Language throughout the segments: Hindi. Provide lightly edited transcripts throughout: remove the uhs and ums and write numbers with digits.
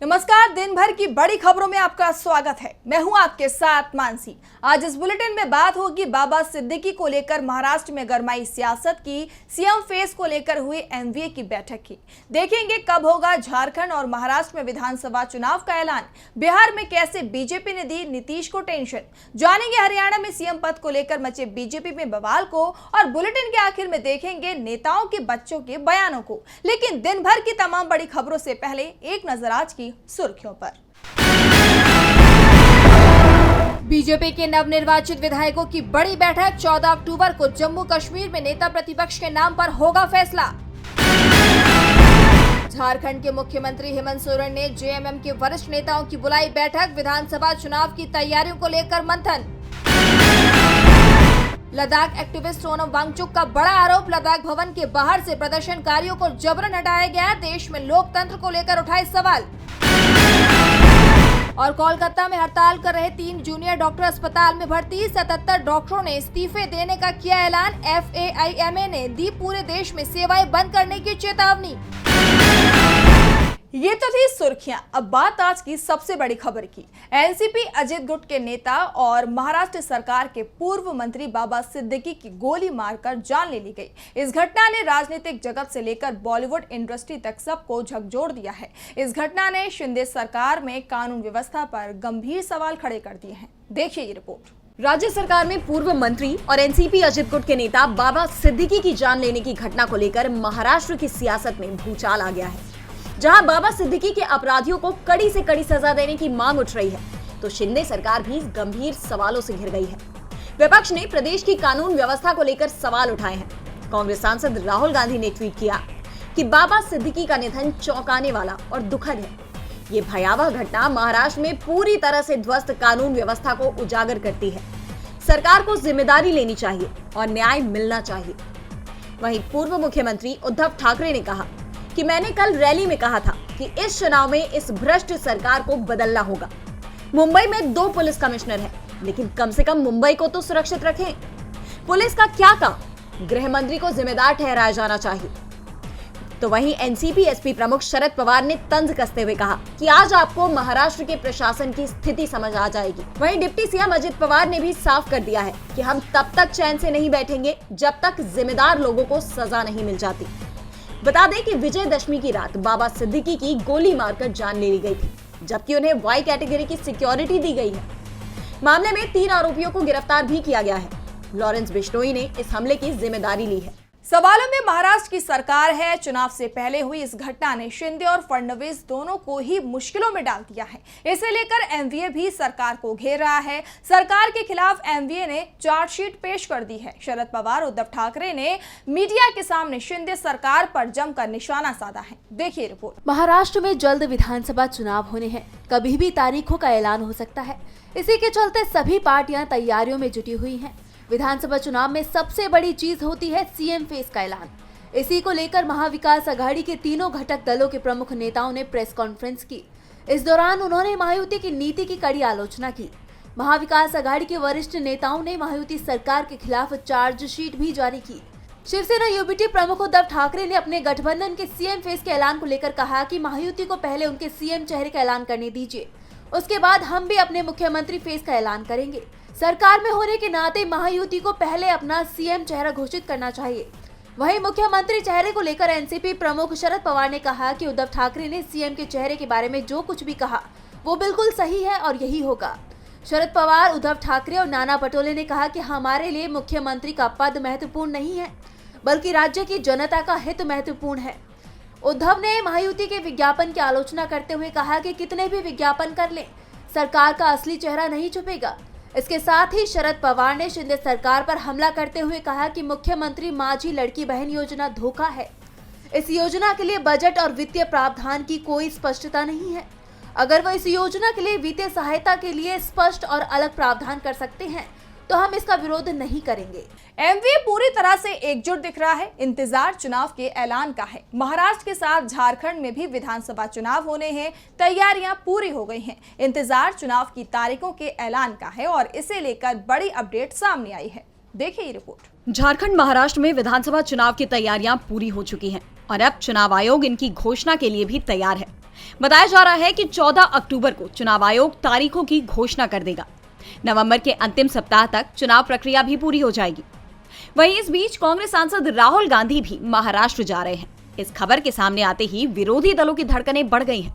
नमस्कार, दिन भर की बड़ी खबरों में आपका स्वागत है। मैं हूं आपके साथ मानसी। आज इस बुलेटिन में बात होगी बाबा सिद्दीकी को लेकर महाराष्ट्र में गरमाई सियासत की, सीएम फेस को लेकर हुई एमवीए की बैठक की। देखेंगे कब होगा झारखंड और महाराष्ट्र में विधानसभा चुनाव का ऐलान, बिहार में कैसे बीजेपी ने दी नीतीश को टेंशन, जानेंगे हरियाणा में सीएम पद को लेकर मचे बीजेपी में बवाल को, और बुलेटिन के आखिर में देखेंगे नेताओं के बच्चों के बयानों को। लेकिन दिन भर की तमाम बड़ी खबरों से पहले एक नजर आज की सुर्खियों पर। बीजेपी के नवनिर्वाचित विधायकों की बड़ी बैठक, 14 अक्टूबर को जम्मू कश्मीर में नेता प्रतिपक्ष के नाम पर होगा फैसला। झारखंड के मुख्यमंत्री हेमंत सोरेन ने जेएमएम के वरिष्ठ नेताओं की बुलाई बैठक, विधानसभा चुनाव की तैयारियों को लेकर मंथन। लद्दाख एक्टिविस्ट सोनम वांगचुक का बड़ा आरोप, लद्दाख भवन के बाहर से प्रदर्शनकारियों को जबरन हटाया गया, देश में लोकतंत्र को लेकर उठाए सवाल। और कोलकाता में हड़ताल कर रहे 3 जूनियर डॉक्टर अस्पताल में भर्ती, 77 डॉक्टरों ने इस्तीफे देने का किया ऐलान, FAIMA ने दी पूरे देश में सेवाएं बंद करने की चेतावनी। ये तो थी सुर्खियां। अब बात आज की सबसे बड़ी खबर की। एनसीपी अजित गुट के नेता और महाराष्ट्र सरकार के पूर्व मंत्री बाबा सिद्दीकी की गोली मारकर जान ले ली गई। इस घटना ने राजनीतिक जगत से लेकर बॉलीवुड इंडस्ट्री तक सबको झकझोर दिया है। इस घटना ने शिंदे सरकार में कानून व्यवस्था पर गंभीर सवाल खड़े कर दिए हैं। देखिए ये रिपोर्ट। राज्य सरकार में पूर्व मंत्री और एनसीपी अजित गुट के नेता बाबा सिद्दीकी की जान लेने की घटना को लेकर महाराष्ट्र की सियासत में भूचाल आ गया है। जहां बाबा सिद्दीकी के अपराधियों को कड़ी से कड़ी सजा देने की मांग उठ रही है, तो शिंदे सरकार भी गंभीर सवालों से घिर गई है। विपक्ष ने प्रदेश की कानून व्यवस्था को लेकर सवाल उठाए हैं। कांग्रेस सांसद राहुल गांधी ने ट्वीट किया कि बाबा सिद्दीकी का निधन चौंकाने वाला और दुखद है। ये भयावह घटना महाराष्ट्र में पूरी तरह से ध्वस्त कानून व्यवस्था को उजागर करती है। सरकार को जिम्मेदारी लेनी चाहिए और न्याय मिलना चाहिए। वहीं पूर्व मुख्यमंत्री उद्धव ठाकरे ने कहा कि मैंने कल रैली में कहा था कि इस चुनाव में इस भ्रष्ट सरकार को बदलना होगा। मुंबई में 2 पुलिस कमिश्नर हैं, लेकिन कम से कम मुंबई को तो सुरक्षित रखें। पुलिस का क्या काम, गृह मंत्री को जिम्मेदार ठहराया जाना चाहिए। तो वहीं एनसीपी एसपी प्रमुख शरद पवार ने तंज कसते हुए कहा कि आज आपको महाराष्ट्र के प्रशासन की स्थिति समझ आ जाएगी। वहीं डिप्टी सीएम अजित पवार ने भी साफ कर दिया है कि हम तब तक चैन से नहीं बैठेंगे जब तक जिम्मेदार लोगों को सजा नहीं मिल जाती। बता दें कि विजयदशमी की रात बाबा सिद्दीकी की गोली मारकर जान ले ली गई थी, जबकि उन्हें वाई कैटेगरी की सिक्योरिटी दी गई है। मामले में 3 आरोपियों को गिरफ्तार भी किया गया है। लॉरेंस बिश्नोई ने इस हमले की जिम्मेदारी ली है। सवालों में महाराष्ट्र की सरकार है। चुनाव से पहले हुई इस घटना ने शिंदे और फडणवीस दोनों को ही मुश्किलों में डाल दिया है। इसे लेकर एमवीए भी सरकार को घेर रहा है। सरकार के खिलाफ एमवीए ने चार्जशीट पेश कर दी है। शरद पवार, उद्धव ठाकरे ने मीडिया के सामने शिंदे सरकार पर जमकर निशाना साधा है। देखिए रिपोर्ट। महाराष्ट्र में जल्द विधानसभा चुनाव होने हैं, कभी भी तारीखों का ऐलान हो सकता है। इसी के चलते सभी पार्टियां तैयारियों में जुटी हुई हैं। विधानसभा चुनाव में सबसे बड़ी चीज होती है सीएम फेस का ऐलान। इसी को लेकर महाविकास अघाड़ी के तीनों घटक दलों के प्रमुख नेताओं ने प्रेस कॉन्फ्रेंस की। इस दौरान उन्होंने महायुति की नीति की कड़ी आलोचना की। महाविकास अघाड़ी के वरिष्ठ नेताओं ने महायुति सरकार के खिलाफ चार्जशीट भी जारी की। शिवसेना यूबीटी प्रमुख उद्धव ठाकरे ने अपने गठबंधन के सीएम फेस के ऐलान को लेकर कहा कि महायुति को पहले उनके सीएम चेहरे का ऐलान करने दीजिए, उसके बाद हम भी अपने मुख्यमंत्री फेस का ऐलान करेंगे। सरकार में होने के नाते महायुति को पहले अपना सीएम चेहरा घोषित करना चाहिए। वहीं मुख्यमंत्री चेहरे को लेकर एनसीपी प्रमुख शरद पवार ने कहा कि उद्धव ठाकरे ने सीएम के चेहरे के बारे में जो कुछ भी कहा वो बिल्कुल सही है और यही होगा। शरद पवार, उद्धव ठाकरे और नाना पटोले ने कहा कि हमारे लिए मुख्यमंत्री का पद महत्वपूर्ण नहीं है, बल्कि राज्य की जनता का हित महत्वपूर्ण है। उद्धव ने महायुति के विज्ञापन की आलोचना करते हुए कहा कि कितने भी विज्ञापन कर लें, सरकार का असली चेहरा नहीं छुपेगा। इसके साथ ही शरद पवार ने शिंदे सरकार पर हमला करते हुए कहा कि मुख्यमंत्री माझी लड़की बहन योजना धोखा है। इस योजना के लिए बजट और वित्तीय प्रावधान की कोई स्पष्टता नहीं है। अगर वो इस योजना के लिए वित्तीय सहायता के लिए स्पष्ट और अलग प्रावधान कर सकते हैं तो हम इसका विरोध नहीं करेंगे। एमवीए पूरी तरह से एकजुट दिख रहा है। इंतजार चुनाव के ऐलान का है। महाराष्ट्र के साथ झारखंड में भी विधानसभा चुनाव होने हैं, तैयारियां पूरी हो गई हैं। इंतजार चुनाव की तारीखों के ऐलान का है और इसे लेकर बड़ी अपडेट सामने आई है। देखिए ये रिपोर्ट। झारखंड, महाराष्ट्र में विधानसभा चुनाव की तैयारियां पूरी हो चुकी हैं और अब चुनाव आयोग इनकी घोषणा के लिए भी तैयार है। बताया जा रहा है कि 14 अक्टूबर को चुनाव आयोग तारीखों की घोषणा कर देगा। नवंबर के अंतिम सप्ताह तक चुनाव प्रक्रिया भी पूरी हो जाएगी। वहीं इस बीच कांग्रेस सांसद राहुल गांधी भी महाराष्ट्र जा रहे हैं। इस खबर के सामने आते ही विरोधी दलों की धड़कनें बढ़ गई हैं।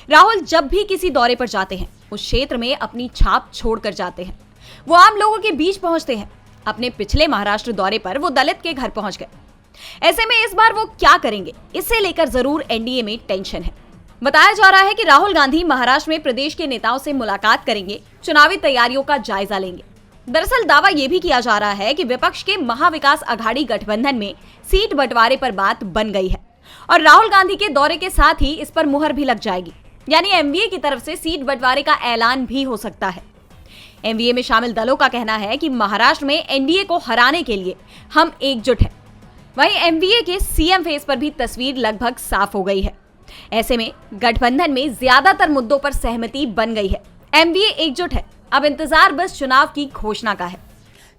राहुल जब भी किसी दौरे पर जाते हैं, उस क्षेत्र में अपनी छाप छोड़कर जाते हैं। वो आम लोगों के बीच पहुंचते हैं। अपने पिछले महाराष्ट्र दौरे पर वो दलित के घर पहुंच गए। ऐसे में इस बार वो क्या करेंगे, इससे लेकर जरूर एनडीए में टेंशन है। बताया जा रहा है कि राहुल गांधी महाराष्ट्र में प्रदेश के नेताओं से मुलाकात करेंगे, चुनावी तैयारियों का जायजा लेंगे। दरअसल दावा यह भी किया जा रहा है कि विपक्ष के महाविकास अघाड़ी गठबंधन में सीट बंटवारे पर बात बन गई है और राहुल गांधी के दौरे के साथ ही इस पर मुहर भी लग जाएगी। यानी एमवीए की तरफ से सीट बंटवारे का ऐलान भी हो सकता है। एमवीए में शामिल दलों का कहना है कि महाराष्ट्र में एनडीए को हराने के लिए हम एकजुट हैं। वहीं एमवीए के सीएम फेस पर भी तस्वीर लगभग साफ हो गई है। ऐसे में गठबंधन में ज्यादातर मुद्दों पर सहमति बन गई है। एमवीए एकजुट है। अब इंतजार बस चुनाव की घोषणा का है।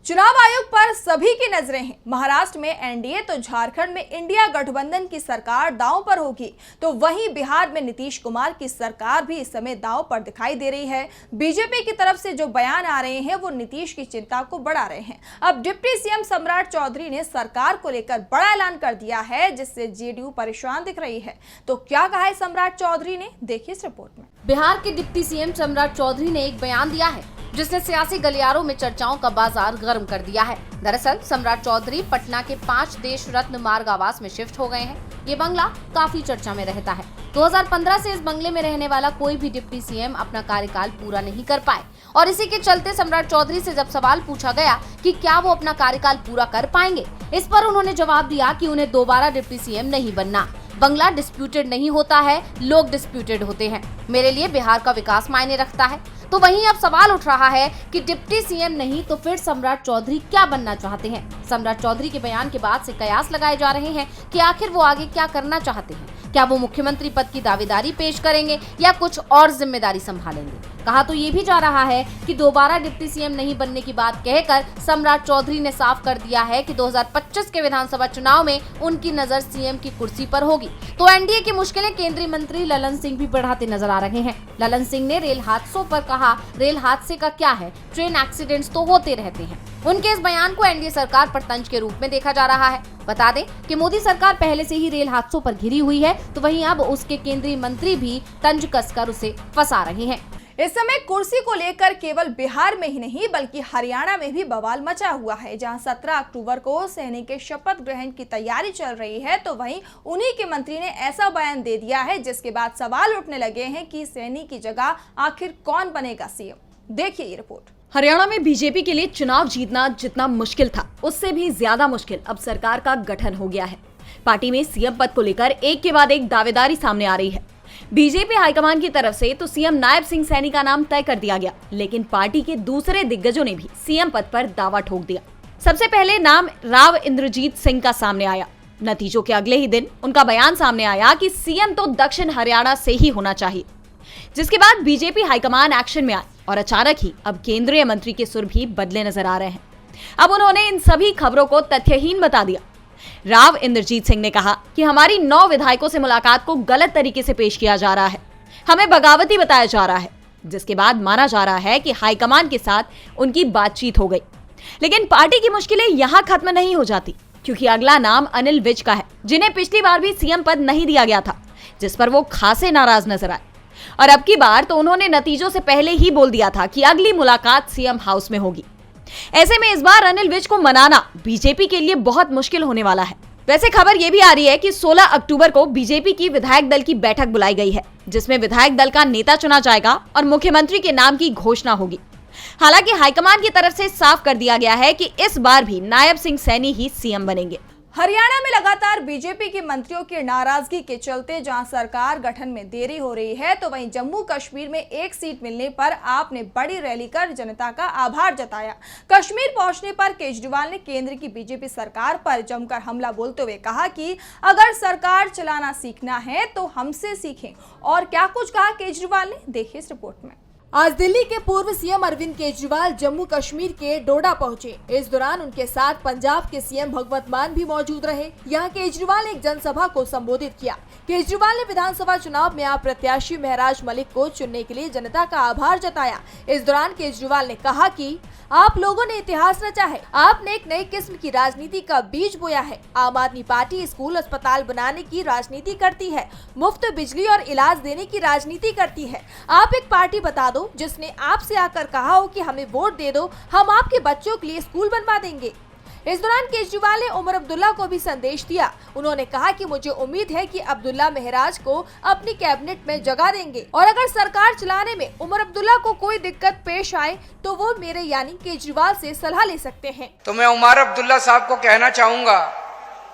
चुनाव आयोग पर सभी की नजरें हैं। महाराष्ट्र में एनडीए तो झारखंड में इंडिया गठबंधन की सरकार दांव पर होगी, तो वहीं बिहार में नीतीश कुमार की सरकार भी इस समय दांव पर दिखाई दे रही है। बीजेपी की तरफ से जो बयान आ रहे हैं वो नीतीश की चिंता को बढ़ा रहे हैं। अब डिप्टी सीएम सम्राट चौधरी ने सरकार को लेकर बड़ा ऐलान कर दिया है, जिससे जेडीयू परेशान दिख रही है। तो क्या कहा है सम्राट चौधरी ने, देखिए इस रिपोर्ट में। बिहार के डिप्टी सीएम सम्राट चौधरी ने एक बयान दिया है जिसने सियासी गलियारों में चर्चाओं का बाजार गर्म कर दिया है। दरअसल सम्राट चौधरी पटना के 5 देश रत्न मार्ग आवास में शिफ्ट हो गए हैं। ये बंगला काफी चर्चा में रहता है। 2015 से इस बंगले में रहने वाला कोई भी डिप्टी सीएम अपना कार्यकाल पूरा नहीं कर पाए और इसी के चलते सम्राट चौधरी से जब सवाल पूछा गया कि क्या वो अपना कार्यकाल पूरा कर पाएंगे, इस पर उन्होंने जवाब दिया कि उन्हें दोबारा डिप्टी सीएम नहीं बनना। बंगला डिस्प्यूटेड नहीं होता है, लोग डिस्प्यूटेड होते हैं। मेरे लिए बिहार का विकास मायने रखता है। तो वहीं अब सवाल उठ रहा है कि डिप्टी सीएम नहीं तो फिर सम्राट चौधरी क्या बनना चाहते हैं। सम्राट चौधरी के बयान के बाद से कयास लगाए जा रहे हैं कि आखिर वो आगे क्या करना चाहते हैं। क्या वो मुख्यमंत्री पद की दावेदारी पेश करेंगे या कुछ और जिम्मेदारी संभालेंगे। कहा तो ये भी जा रहा है कि दोबारा डिप्टी सीएम नहीं बनने की बात कहकर सम्राट चौधरी ने साफ कर दिया है कि 2025 के विधानसभा चुनाव में उनकी नजर सीएम की कुर्सी पर होगी। तो एनडीए की मुश्किलें केंद्रीय मंत्री ललन सिंह भी बढ़ाते नजर आ रहे हैं। ललन सिंह ने रेल हादसों पर कहा, रेल हादसे का क्या है, ट्रेन एक्सीडेंट्स तो होते रहते हैं। उनके इस बयान को एनडीए सरकार पर तंज के रूप में देखा जा रहा है। बता दें कि मोदी सरकार पहले से ही रेल हादसों पर घिरी हुई है, तो वहीं अब उसके केंद्रीय मंत्री भी तंज कसकर उसे फंसा रहे हैं। इस समय कुर्सी को लेकर केवल बिहार में ही नहीं बल्कि हरियाणा में भी बवाल मचा हुआ है, जहां 17 अक्टूबर को सैनी के शपथ ग्रहण की तैयारी चल रही है। तो वहीं उन्हीं के मंत्री ने ऐसा बयान दे दिया है जिसके बाद सवाल उठने लगे हैं कि सैनी की जगह आखिर कौन बनेगा सीएम। देखिए ये रिपोर्ट। हरियाणा में बीजेपी के लिए चुनाव जीतना जितना मुश्किल था, उससे भी ज्यादा मुश्किल अब सरकार का गठन हो गया है। पार्टी में सीएम पद को लेकर एक के बाद एक दावेदारी सामने आ रही है। बीजेपी हाईकमान की तरफ से तो सीएम नायब सिंह सैनी का नाम तय कर दिया गया, लेकिन पार्टी के दूसरे दिग्गजों ने भी सीएम पद पर दावा ठोक दिया। सबसे पहले नाम राव इंद्रजीत सिंह का सामने आया। नतीजों के अगले ही दिन उनका बयान सामने आया कि सीएम तो दक्षिण हरियाणा से ही होना चाहिए, जिसके बाद बीजेपी हाईकमान एक्शन में आए और अचानक ही अब केंद्रीय मंत्री के सुर भी बदले नजर आ रहे हैं। अब उन्होंने इन सभी खबरों को तथ्यहीन बता दिया। राव इंद्रजीत सिंह ने कहा कि हमारी 9 विधायकों से मुलाकात को गलत तरीके से पेश किया जा रहा है, हमें बगावती बताया जा रहा है, जिसके बाद माना जा रहा है कि हाईकमान के साथ उनकी बातचीत हो गई। लेकिन पार्टी की मुश्किलें यहां खत्म नहीं हो जाती, क्योंकि अगला नाम अनिल विज का है, जिन्हें पिछली बार भी सीएम पद नहीं दिया गया था, जिस पर वो खासे नाराज नजर आए। और अब की बार तो उन्होंने नतीजों से पहले ही बोल दिया था कि अगली मुलाकात सीएम हाउस में होगी। ऐसे में इस बार अनिल विज को मनाना बीजेपी के लिए बहुत मुश्किल होने वाला है। वैसे खबर ये भी आ रही है कि 16 अक्टूबर को बीजेपी की विधायक दल की बैठक बुलाई गई है, जिसमें विधायक दल का नेता चुना जाएगा और मुख्यमंत्री के नाम की घोषणा होगी। हालांकि हाईकमान की तरफ से साफ कर दिया गया है कि इस बार भी नायब सिंह सैनी ही सीएम बनेंगे। हरियाणा में लगातार बीजेपी के मंत्रियों की नाराजगी के चलते जहां सरकार गठन में देरी हो रही है, तो वहीं जम्मू कश्मीर में एक सीट मिलने पर आप ने बड़ी रैली कर जनता का आभार जताया। कश्मीर पहुंचने पर केजरीवाल ने केंद्र की बीजेपी सरकार पर जमकर हमला बोलते हुए कहा कि अगर सरकार चलाना सीखना है तो हमसे सीखें। और क्या कुछ कहा केजरीवाल ने, देखिए इस रिपोर्ट में। आज दिल्ली के पूर्व सीएम अरविंद केजरीवाल जम्मू कश्मीर के डोडा पहुंचे। इस दौरान उनके साथ पंजाब के सीएम भगवंत मान भी मौजूद रहे। यहां केजरीवाल एक जनसभा को संबोधित किया। केजरीवाल ने विधानसभा चुनाव में आप प्रत्याशी महराज मलिक को चुनने के लिए जनता का आभार जताया। इस दौरान केजरीवाल ने कहा कि आप लोगों ने इतिहास रचा है, आपने एक नई किस्म की राजनीति का बीज बोया है। आम आदमी पार्टी स्कूल अस्पताल बनाने की राजनीति करती है, मुफ्त बिजली और इलाज देने की राजनीति करती है। आप एक पार्टी बता दो जिसने आपसे आकर कहा हो कि हमें वोट दे दो, हम आपके बच्चों के लिए स्कूल बनवा देंगे। इस दौरान केजरीवाल ने उमर अब्दुल्ला को भी संदेश दिया। उन्होंने कहा कि मुझे उम्मीद है कि अब्दुल्ला महराज को अपनी कैबिनेट में जगह देंगे और अगर सरकार चलाने में उमर अब्दुल्ला को कोई दिक्कत पेश आए तो वो मेरे यानी केजरीवाल से सलाह ले सकते हैं। तो मैं उमर अब्दुल्ला साहब को कहना चाहूंगा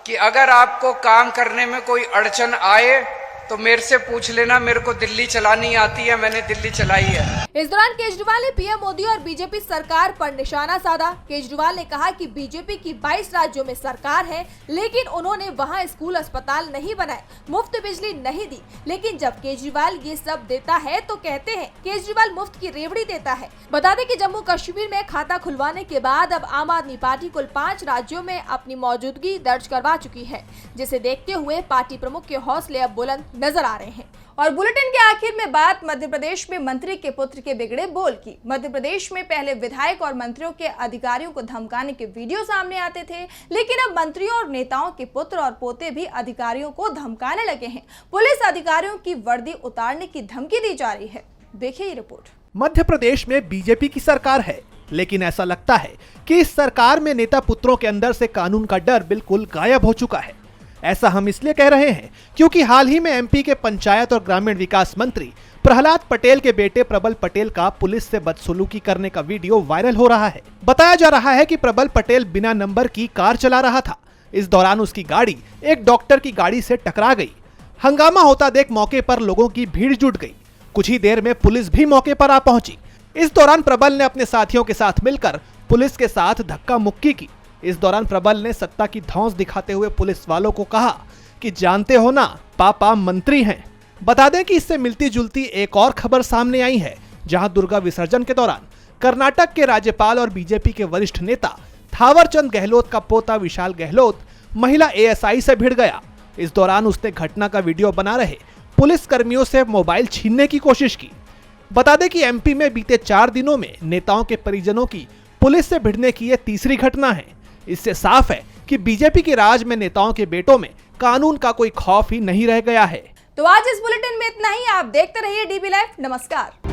कि अगर आपको काम करने में कोई अड़चन आए तो मेरे से पूछ लेना, मेरे को दिल्ली चलानी आती है, मैंने दिल्ली चलाई है। इस दौरान केजरीवाल ने पीएम मोदी और बीजेपी सरकार पर निशाना साधा। केजरीवाल ने कहा कि बीजेपी की 22 राज्यों में सरकार है, लेकिन उन्होंने वहां स्कूल अस्पताल नहीं बनाए, मुफ्त बिजली नहीं दी। लेकिन जब केजरीवाल ये सब देता है तो कहते हैं केजरीवाल मुफ्त की रेवड़ी देता है। बता दें कि जम्मू कश्मीर में खाता खुलवाने के बाद अब आम आदमी पार्टी कुल 5 राज्यों में अपनी मौजूदगी दर्ज करवा चुकी है, जिसे देखते हुए पार्टी प्रमुख के हौसले अब बुलंद नजर आ रहे हैं। और बुलेटिन के आखिर में बात मध्य प्रदेश में मंत्री के पुत्र के बिगड़े बोल की। मध्य प्रदेश में पहले विधायक और मंत्रियों के अधिकारियों को धमकाने के वीडियो सामने आते थे, लेकिन अब मंत्रियों और नेताओं के पुत्र और पोते भी अधिकारियों को धमकाने लगे हैं। पुलिस अधिकारियों की वर्दी उतारने की धमकी दी जा रही है। देखिए ये रिपोर्ट। मध्य प्रदेश में बीजेपी की सरकार है, लेकिन ऐसा लगता है कि इस सरकार में नेता पुत्रों के अंदर से कानून का डर बिल्कुल गायब हो चुका है। ऐसा हम इसलिए कह रहे हैं क्योंकि हाल ही में एमपी के पंचायत और ग्रामीण विकास मंत्री प्रहलाद पटेल के बेटे प्रबल पटेल का पुलिस से बदसलूकी करने का वीडियो वायरल हो रहा है। बताया जा रहा है कि प्रबल पटेल बिना नंबर की कार चला रहा था। इस दौरान उसकी गाड़ी एक डॉक्टर की गाड़ी से टकरा गई। हंगामा होता देख मौके पर लोगों की भीड़ जुट गई। कुछ ही देर में पुलिस भी मौके पर आ पहुंची। इस दौरान प्रबल ने अपने साथियों के साथ मिलकर पुलिस के साथ धक्का मुक्की की। इस दौरान प्रबल ने सत्ता की धौंस दिखाते हुए पुलिस वालों को कहा कि जानते हो ना, पापा मंत्री हैं। बता दें कि इससे मिलती जुलती एक और खबर सामने आई है, जहां दुर्गा विसर्जन के दौरान कर्नाटक के राज्यपाल और बीजेपी के वरिष्ठ नेता थावरचंद गहलोत का पोता विशाल गहलोत महिला एएसआई से भिड़ गया। इस दौरान उसने घटना का वीडियो बना रहे पुलिस कर्मियों से मोबाइल छीनने की कोशिश की। बता दें कि एमपी में बीते 4 दिनों में नेताओं के परिजनों की पुलिस से भिड़ने की यह तीसरी घटना है। इससे साफ है कि बीजेपी के राज में नेताओं के बेटों में कानून का कोई खौफ ही नहीं रह गया है। तो आज इस बुलेटिन में इतना ही। आप देखते रहिए डीबी लाइव। नमस्कार।